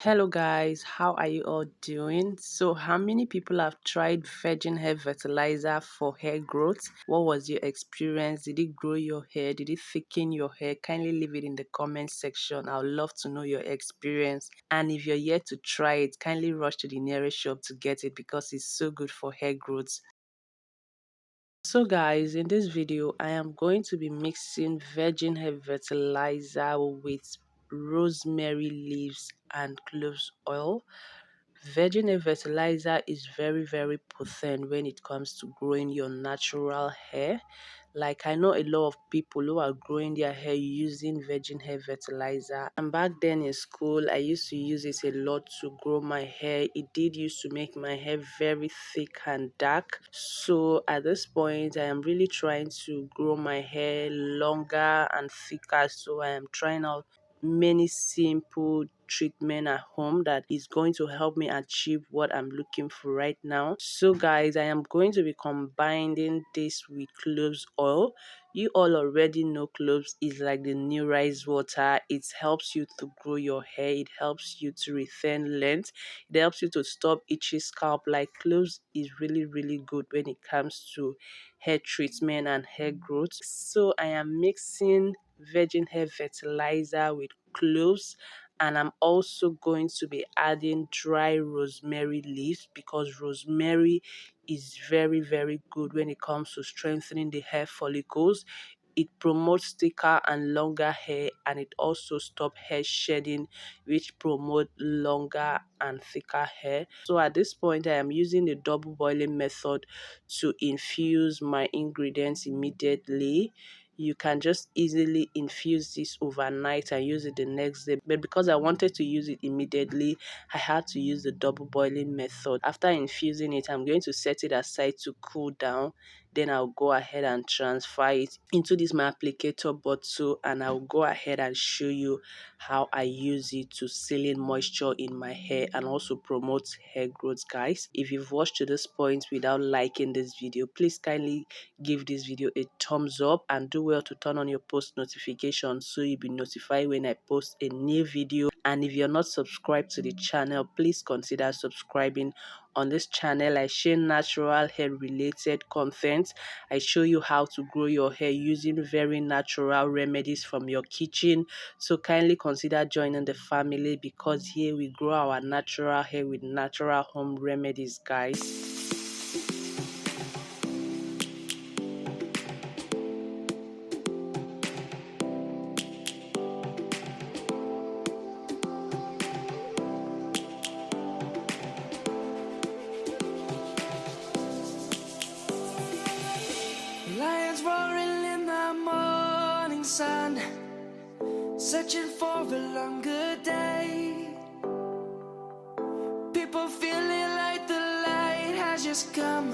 Hello guys, how are you all doing? So how many people have tried virgin hair fertilizer for hair growth? What was your experience? Did it grow your hair? Did it thicken your hair? Kindly leave it in the comment section. I would love to know your experience. And if you're yet to try it, kindly rush to the nearest shop to get it because it's so good for hair growth. So guys, in this video I am going to be mixing virgin hair fertilizer with rosemary leaves and cloves oil. Virgin hair fertilizer is very potent when it comes to growing your natural hair. Like, I know a lot of people who are growing their hair using virgin hair fertilizer, and back then in school I used to use it a lot to grow my hair. It did used to make my hair very thick and dark. So at this point I am really trying to grow my hair longer and thicker, so I am trying out many simple treatment at home that is going to help me achieve what I'm looking for right now. So guys, I am going to be combining this with cloves oil. You all already know cloves is like the new rice water. It helps you to grow your hair, it helps you to retain length, it helps you to stop itchy scalp. Like, cloves is really good when it comes to hair treatment and hair growth. So I am mixing virgin hair fertilizer with cloves, and I'm also going to be adding dry rosemary leaves because rosemary is very good when it comes to strengthening the hair follicles. It promotes thicker and longer hair, and it also stops hair shedding, which promote longer and thicker hair. So at this point I am using the double boiling method to infuse my ingredients immediately. You can just easily infuse this overnight and use it the next day, but because I wanted to use it immediately, I had to use the double boiling method. After infusing it, I'm going to set it aside to cool down. Then I'll go ahead and transfer it into this my applicator bottle, and I'll go ahead and show you how I use it to seal in moisture in my hair and also promote hair growth. Guys, if you've watched to this point without liking this video, please kindly give this video a thumbs up and do well to turn on your post notifications so you'll be notified when I post a new video. And if you're not subscribed to the channel, please consider subscribing. On this channel I share natural hair related content. I show you how to grow your hair using very natural remedies from your kitchen. So kindly consider joining the family because here we grow our natural hair with natural home remedies, guys. Lions roaring in the morning sun, searching for a longer day. People feeling like the light has just come.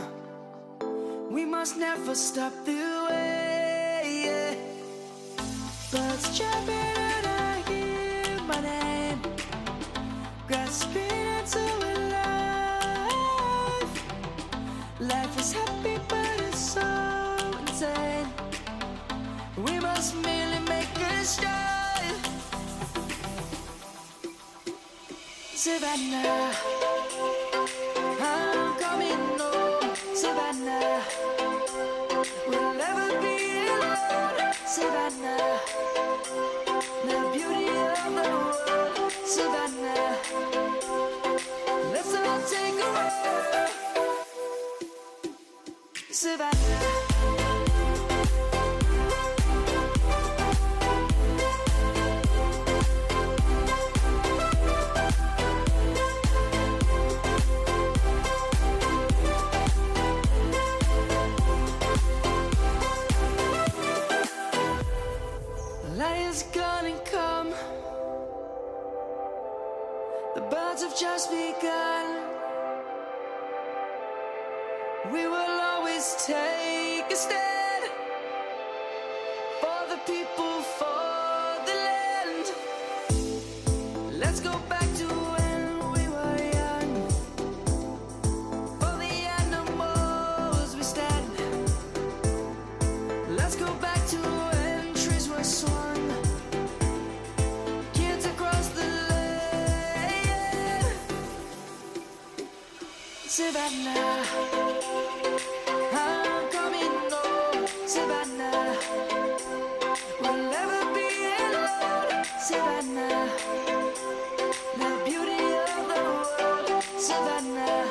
We must never stop the way. Birds chirping and I hear my name, grasping into a life. Life is happy but it's so insane. We must merely make a start. Savannah, I'm coming home. Savannah, we'll never be alone. Savannah, the beauty of the world. Savannah, let's all take a walk. Savannah. Lion's gonna come. The birds have just begun. We will always take a stand for the people, for the land. Let's go back to when we were young. For the animals we stand. Let's go back to when trees were swung. Kids across the land. Savannah, I'm coming home. Savannah, we'll never be alone. Savannah, the beauty of the world. Savannah,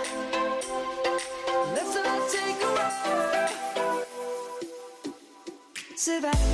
let's all take a walk. Savannah.